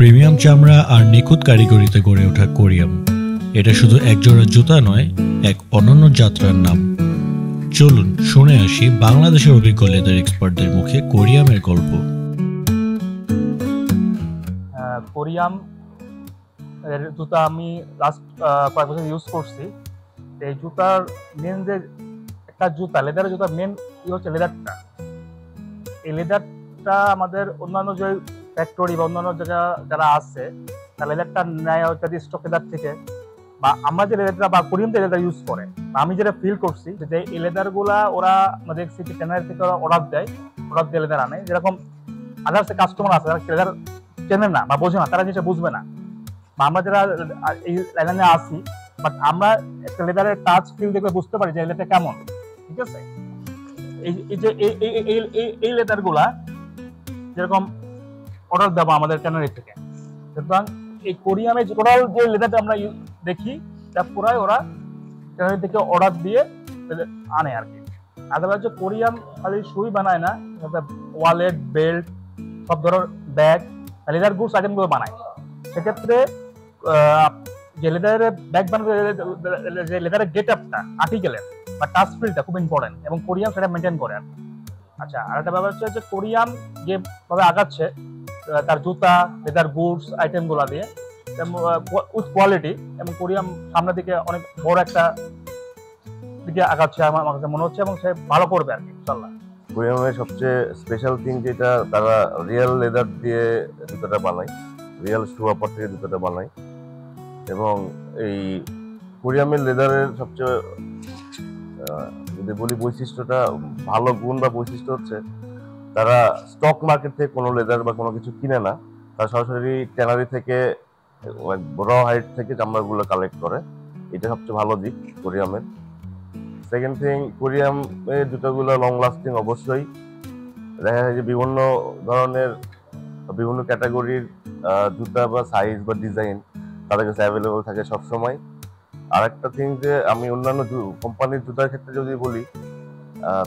Premium চামড়া আর নিখুঁত কারিগরিতে গড়ে ওঠা কোরিয়াম, এটা শুধু একজোড়া জুতা নয়, এক অনন্য যাত্রার নাম। চলুন শুনে আসি বাংলাদেশের অভিজ্ঞ লেদার এক্সপার্টদের মুখে কোরিয়ামের গল্প। কোরিয়াম এর জুতা আমি লাস্ট কয়েক বছর ইউজ করছি। এই জুতার মেন যে একটা জুতা, লেদারের জুতার মেন হচ্ছে লেদারটা। এই লেদারটা আমাদের অন্যান্য যে ফ্যাক্টরি বা অন্যান্য জায়গা যারা আছে, তার লেদারটা নেয় হচ্ছে স্টক লেদার থেকে, বা আমরা যে লেদারটা বা কোরিয়াম যে লেদার ইউজ করে, আমি যেটা ফিল করছি যে এই লেদারগুলা ওরা দেখছি যে টেনারি থেকে ওরা অর্ডার দিয়ে লেদার আনে। যেরকম আদার্স কাস্টমার আছে যারা লেদার চেনে না বা বোঝে না, তারা জিনিসটা বুঝবে না, বা আমরা যারা এই লাইনে আসি, বাট আমরা একটা লেদারের টাচ ফিল দেখে বুঝতে পারি যে লেদারটা কেমন। ঠিক আছে, এই যে এই লেদার গুলা যেরকম অর্ডার দেবো আমাদের ট্যানারি থেকে, সুতরাং এই কোরিয়ামে টোটাল যে লেদারটা আমরা দেখি তা পুরাই ওরা ট্যানারি থেকে অর্ডার দিয়ে আনে আর কি। আদারওয়াইজ কোরিয়াম খালি সুই বানায় না, ওয়ালেট, বেল্ট, সব ধরনের ব্যাগ, লেদার গুডস আইটেমগুলো বানায়। সেক্ষেত্রে যে লেদারের ব্যাগ বানাতে যে লেদারের গেট আপটা, আর্টিকেলের বা টাচ ফিলটা খুব ইম্পর্টেন্ট, এবং কোরিয়াম সেটা মেনটেন করে আর কি। আচ্ছা, আর একটা ব্যাপার হচ্ছে যে কোরিয়াম যেভাবে আগাচ্ছে তার জুতা, লেদার গুডস আইটেমগুলো দিয়ে উইথ কোয়ালিটি, এবং কোরিয়াম সামনের দিকে অনেক বড় একটা দিকে আগাচ্ছে আমার কাছে মনে হচ্ছে, এবং সে ভালো করবে আর কি ইনশাআল্লাহ। কোরিয়ামের সবচেয়ে স্পেশাল থিং যেটা, তারা রিয়েল লেদার দিয়ে জুতাটা বানায়, রিয়েল শু আপর থেকে জুতাটা বানায়। এবং এই কোরিয়ামের লেদারের সবচেয়ে যদি বলি বৈশিষ্ট্যটা, ভালো গুণ বা বৈশিষ্ট্য হচ্ছে তারা স্টক মার্কেট থেকে কোনো লেদার বা কোনো কিছু কিনে না, তারা সরাসরি ট্যানারি থেকে র হাইট থেকে চামড়াগুলো কালেক্ট করে। এটা সবচেয়ে ভালো দিক কোরিয়ামের। সেকেন্ড থিং, কোরিয়ামের জুতাগুলো লং লাস্টিং অবশ্যই। দেখা যায় যে বিভিন্ন ধরনের বিভিন্ন ক্যাটাগরির জুতা বা সাইজ বা ডিজাইন তাদের কাছে অ্যাভেলেবল থাকে সবসময়। আর একটা থিং যে আমি অন্যান্য কোম্পানির জুতার ক্ষেত্রে যদি বলি,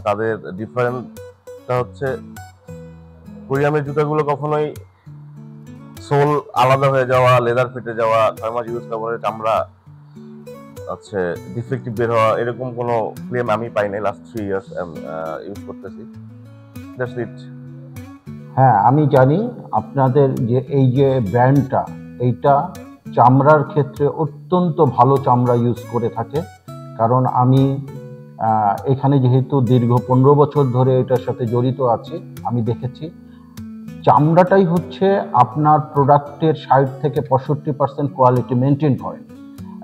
তাদের ডিফারেন্সটা হচ্ছে কোরিয়ামের জুতাগুলো কখনোই সোল আলাদা হয়ে যাওয়া, লেদার ফেটে যাওয়া, 6 মাস ইউজ করার চামড়া হচ্ছে ডিফেক্টিভ বের হওয়া, এরকম কোনো ক্লেম আমি পাই নাই। লাস্ট 3 ইয়ার্স ইউজ করতেছি। That's it. হ্যাঁ, আমি জানি আপনাদের যে এই যে ব্র্যান্ডটা, এইটা চামড়ার ক্ষেত্রে অত্যন্ত ভালো চামড়া ইউজ করে থাকে। কারণ আমি এখানে যেহেতু দীর্ঘ 15 বছর ধরে এটার সাথে জড়িত আছি, আমি দেখেছি চামড়াটাই হচ্ছে আপনার প্রোডাক্টের 60 থেকে 65% কোয়ালিটি মেনটেন করে,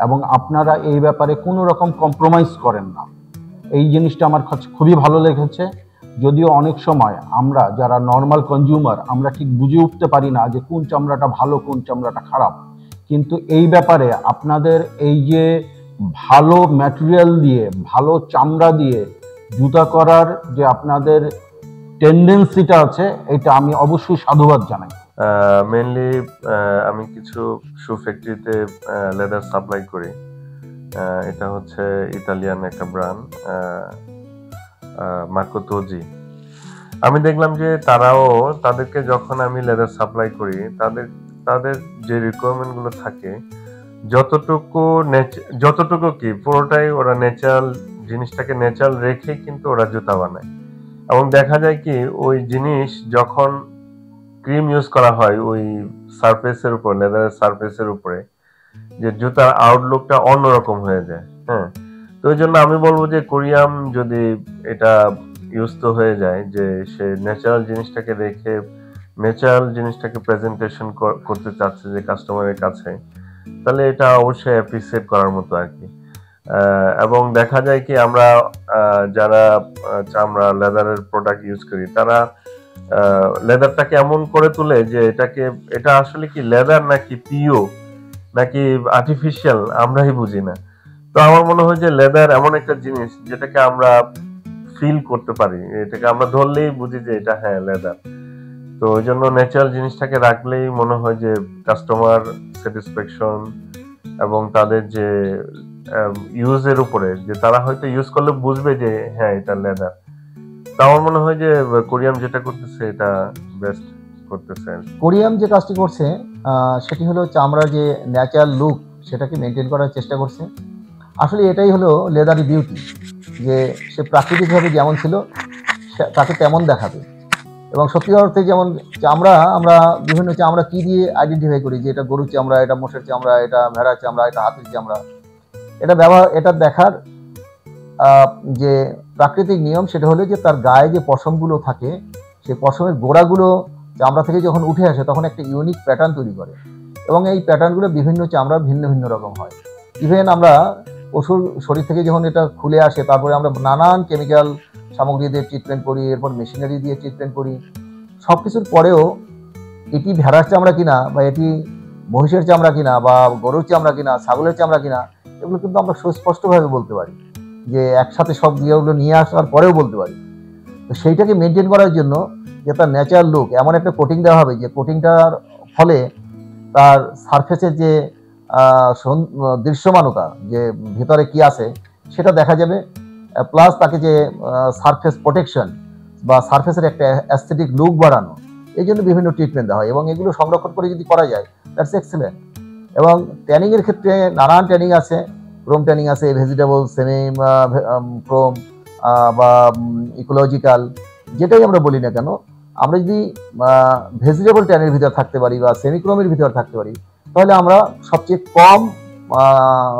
এবং আপনারা এই ব্যাপারে কোনো রকম কম্প্রোমাইজ করেন না। এই জিনিসটা আমার কাছে খুবই ভালো লেগেছে। যদিও অনেক সময় আমরা যারা নর্মাল কনজিউমার, আমরা ঠিক বুঝে উঠতে পারি না যে কোন চামড়াটা ভালো, কোন চামড়াটা খারাপ, কিন্তু এই ব্যাপারে আপনাদের এই যে ভালো ম্যাটেরিয়াল দিয়ে, ভালো চামড়া দিয়ে জুতা করার যে আপনাদের টেন্ডেন্সিটা আছে, এটা আমি অবশ্যই সাধুবাদ জানাই। মেইনলি আমি কিছু শু ফ্যাক্টরিতে লেদার সাপ্লাই করি। এটা হচ্ছে ইতালিয়ান একটা ব্র্যান্ড, মার্কো তোজি। আমি দেখলাম যে তারাও, তাদেরকে যখন আমি লেদার সাপ্লাই করি, তাদের যে রিকোয়ারমেন্ট গুলো থাকে, যতটুকু কি পুরোটাই ওরা ন্যাচারাল জিনিসটাকে ন্যাচারাল রেখে কিন্তু ওরা জুতা বানায়। এবং দেখা যায় কি, ওই জিনিস যখন ক্রিম ইউজ করা হয় ওই সারফেসের উপর, লেদারের সারফেসের উপরে, যে জুতার আউটলুকটা অন্যরকম হয়ে যায়। হ্যাঁ, তো ওই জন্য আমি বলবো যে কোরিয়াম যদি এটা ইউজ তো হয়ে যায়, যে সে ন্যাচারাল জিনিসটাকে রেখে ন্যাচারাল জিনিসটাকে প্রেজেন্টেশন করতে চাচ্ছে যে কাস্টমারের কাছে, তাহলে এটা অবশ্যই অ্যাপ্রিসিয়েট করার মতো আর কি। এবং দেখা যায় কি, আমরা যারা চামড়া লেদারের প্রোডাক্ট ইউজ করি, তারা লেদারটাকে এমন করে তুলে যে এটা আসলে কি লেদার নাকি পিও নাকি আর্টিফিশিয়াল, আমরাই বুঝি না। তো আমার মনে হয় যে লেদার এমন একটা জিনিস যেটাকে আমরা ফিল করতে পারি, এটাকে আমরা ধরলেই বুঝি যে এটা হ্যাঁ লেদার। তো ওই জন্য ন্যাচারাল জিনিসটাকে রাখলেই মনে হয় যে কাস্টমার স্যাটিসফ্যাকশন, এবং তাদের যে ইউজের উপরে, যে তারা হয়তো ইউজ করলে বুঝবে যে হ্যাঁ এটা লেদার। তা আমার মনে হয় যে কোরিয়াম যেটা করতেছে এটা বেস্ট করতেছেন? কোরিয়াম যে কাজটি করছে সেটি হলো চামড়ার যে ন্যাচারাল লুক সেটাকে মেনটেন করার চেষ্টা করছে। আসলে এটাই হলো লেদারি বিউটি, যে সে প্রাকৃতিকভাবে যেমন ছিল তাকে তেমন দেখাবে। এবং সত্যি অর্থে যেমন চামড়া, আমরা বিভিন্ন চামড়া কী দিয়ে আইডেন্টিফাই করি যে এটা গরুর চামড়া, এটা মোষের চামড়া, এটা ভেড়ার চামড়া, এটা হাতির চামড়া। এটা দেখার যে প্রাকৃতিক নিয়ম সেটা হলো যে তার গায়ে যে পশমগুলো থাকে সেই পশমের গোড়াগুলো চামড়া থেকে যখন উঠে আসে তখন একটা ইউনিক প্যাটার্ন তৈরি করে, এবং এই প্যাটার্নগুলো বিভিন্ন চামড়া ভিন্ন ভিন্ন রকম হয়। ইভেন আমরা পশুর শরীর থেকে যখন এটা খুলে আসে তারপরে আমরা নানান কেমিক্যাল সামগ্রী দিয়ে ট্রিটমেন্ট করি, এরপর মেশিনারি দিয়ে ট্রিটমেন্ট করি। সব কিছুর পরেও এটি ভেড়ার চামড়া কিনা বা এটি মহিষের চামড়া কিনা বা গরুর চামড়া কিনা, ছাগলের চামড়া কিনা, এগুলো কিন্তু আমরা সুস্পষ্টভাবে বলতে পারি, যে একসাথে সব ইয়েগুলো নিয়ে আসার পরেও বলতে পারি। তো সেইটাকে মেনটেন করার জন্য যে তার ন্যাচারাল লুক, এমন একটা কোটিং দেওয়া হবে যে কোটিংটার ফলে তার সারফেসের যে দৃশ্যমানতা, যে ভেতরে কি আছে সেটা দেখা যাবে, প্লাস তাকে যে সারফেস প্রোটেকশন বা সারফেসের একটা অ্যাস্থেটিক লুক বাড়ানো, এই জন্য বিভিন্ন ট্রিটমেন্ট দেওয়া হয়। এবং এগুলো সংরক্ষণ করে যদি করা যায় দ্যাটস এক্সেলেন্ট। এবং ট্যানিংয়ের ক্ষেত্রে নানান ট্যানিং আছে, ক্রোম ট্যানিং আছে, ভেজিটেবল, সেমি ক্রোম বা ইকোলজিক্যাল, যেটাই আমরা বলি না কেন, আমরা যদি ভেজিটেবল ট্যানের ভিতর থাকতে পারি বা সেমি ক্রোমের ভিতর থাকতে পারি তাহলে আমরা সবচেয়ে কম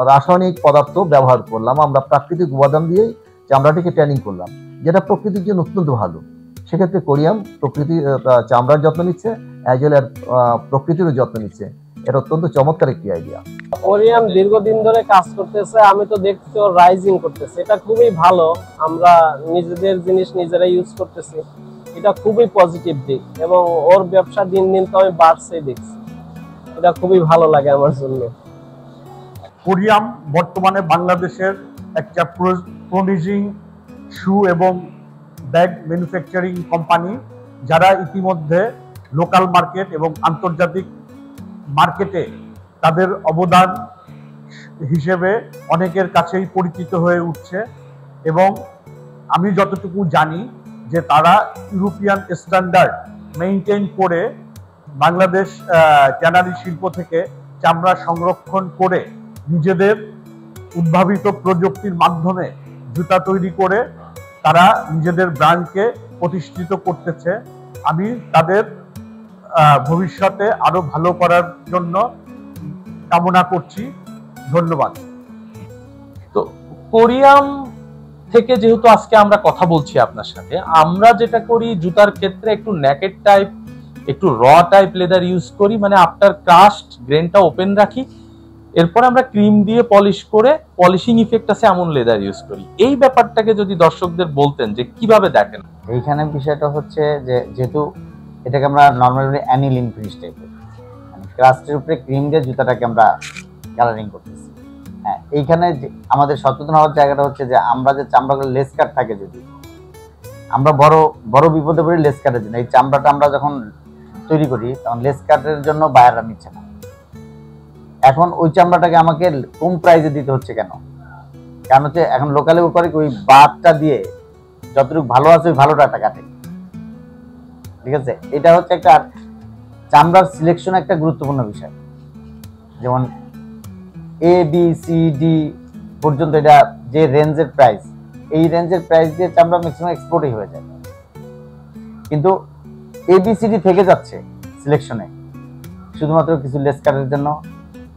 রাসায়নিক পদার্থ ব্যবহার করলাম, আমরা প্রাকৃতিক উপাদান দিয়েই চামড়াটিকে ট্যানিং করলাম, যেটা প্রকৃতির জন্য অত্যন্ত ভালো। সেক্ষেত্রে কোরিয়াম প্রকৃতি চামড়ার যত্ন নিচ্ছে, অ্যাজ ওয়েল অ্যাজ প্রকৃতিরও যত্ন নিচ্ছে। এটা অত্যন্ত চমৎকার একটি আইডিয়া। কোরিয়াম দীর্ঘদিন ধরে কাজ করতেছে, আমি তো দেখছি ওর রাইজিং করতেছে, এটা খুবই ভালো। আমরা নিজেদের জিনিস নিজেরা ইউজ করতেছি, এটা খুবই পজিটিভ দিক, এবং ওর ব্যবসা দিন দিন তো আমি বাড়ছেই দেখছি, এটা খুবই ভালো লাগে আমার জন্য। কোরিয়াম বর্তমানে বাংলাদেশের একটা প্রমিজিং শু এবং ব্যাগ ম্যানুফ্যাকচারিং কোম্পানি, যারা ইতিমধ্যে লোকাল মার্কেট এবং আন্তর্জাতিক মার্কেটে তাদের অবদান হিসেবে অনেকের কাছেই পরিচিত হয়ে উঠছে। এবং আমি যতটুকু জানি যে তারা ইউরোপিয়ান স্ট্যান্ডার্ড মেইনটেইন করে বাংলাদেশ ট্যানারি শিল্প থেকে চামড়া সংরক্ষণ করে নিজেদের উদ্ভাবিত প্রযুক্তির মাধ্যমে জুতা তৈরি করে তারা নিজেদের ব্র্যান্ডকে প্রতিষ্ঠিত করতেছে। আমি তাদের ভবিষ্যতে আরো ভালো করার জন্য কামনা করছি। ধন্যবাদ। তো কোরিয়াম থেকে যেহেতু আজকে আমরা কথা বলছি আপনার সাথে, আমরা যেটা করি জুতার ক্ষেত্রে একটু নেকেড টাইপ, একটু র টাইপ লেদার ইউজ করি, মানে আফটার কাস্ট গ্রেনটা ওপেন রাখি, এরপর আমরা ক্রিম দিয়ে পলিশ করে পলিশিং ইফেক্ট আছে এমন লেদার ইউজ করি। এই ব্যাপারটাকে যদি দর্শকদের বলতেন যে কিভাবে দেখেন। এইখানে বিষয়টা হচ্ছে যে যেহেতু এটাকে আমরা নর্মালি অ্যানিলিন ফিনিশ টাইপের, মানে ক্রাস্টের উপরে ক্রিম দিয়ে জুতাটাকে আমরা কালারিং করতেছি। হ্যাঁ, এইখানে আমাদের সচেতন হওয়ার জায়গাটা হচ্ছে যে আমরা যে চামড়াগুলো লেস কাট থাকে, যদি আমরা বড় বড় বিপদে পড়ি লেস কাটের জন্য, এই চামড়াটা আমরা যখন তৈরি করি তখন লেস কাটের জন্য বায়াররা নিচ্ছে না। এখন ওই চামড়াটাকে আমাকে কম প্রাইজে দিতে হচ্ছে কেন? কারণ হচ্ছে এখন লোকালে করে ওই বাদটা দিয়ে যতটুকু ভালো আছে ওই ভালোটা কাটে। ঠিক আছে, এটা হচ্ছে একটা চামড়ার সিলেকশন একটা গুরুত্বপূর্ণ বিষয়। যেমন এ বি সি ডি পর্যন্ত এটা যে রেঞ্জের প্রাইস, এই রেঞ্জের প্রাইস দিয়ে চামড়া ম্যাক্সিমাম এক্সপোর্টই হয়ে যায়, কিন্তু এবিসিডি থেকে যাচ্ছে সিলেকশনে শুধুমাত্র কিছু লেস কাটের জন্য,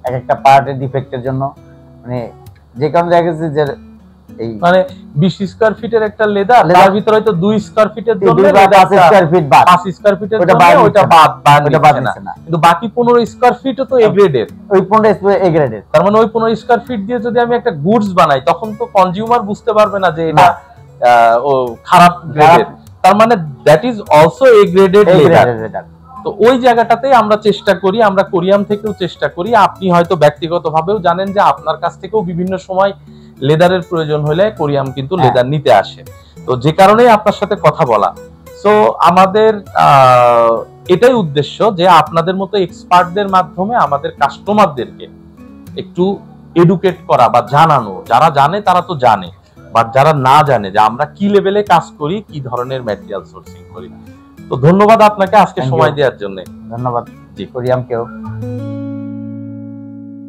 এক একটা পার্টের ডিফেক্টের জন্য। মানে যে কারণে দেখা গেছে যে এই মানে 20 স্কয়ার ফিটের একটা লেদার, তার ভিতরে হয়তো 2 স্কয়ার ফিটের জন্য 5 স্কয়ার ফিট বাদ, 5 স্কয়ার ফিটের জন্য ওটা বাদ নিচ্ছে না, কিন্তু বাকি 15 স্কয়ার ফিটও তো এ গ্রেডের, ওই 15 এ গ্রেডের। তার মানে ওই 15 স্কয়ার ফিট দিয়ে যদি আমি একটা গুডস বানাই তখন তো কনজিউমার বুঝতে পারবে না যে এটা ও খারাপ গ্রেডের, তার মানে that is also a graded leather. তো ওই জায়গাটাতেই আমরা চেষ্টা করি, আমরা কোরিয়াম থেকেও চেষ্টা করি। আপনি হয়তো ব্যক্তিগতভাবেও জানেন যে আপনার কাছ থেকেও বিভিন্ন সময় লেদারের প্রয়োজন হলে কোরিয়াম কিন্তু লেদার নিতে আসে, তো যে কারণেই আপনার সাথে কথা বলা। সো আমাদের এটাই উদ্দেশ্য যে আপনাদের মতো এক্সপার্টদের মাধ্যমে আমাদের কাস্টমারদেরকে একটু এডুকেট করা বা জানানো। যারা জানে তারা তো জানে, বাট যারা না জানে যে আমরা কি লেভেলে কাজ করি, কি ধরনের ম্যাটেরিয়াল সোর্সিং করি। তো ধন্যবাদ আপনাকে আজকে Thank you. সময় দেওয়ার জন্য। ধন্যবাদ জি। কোরিয়ামকেও।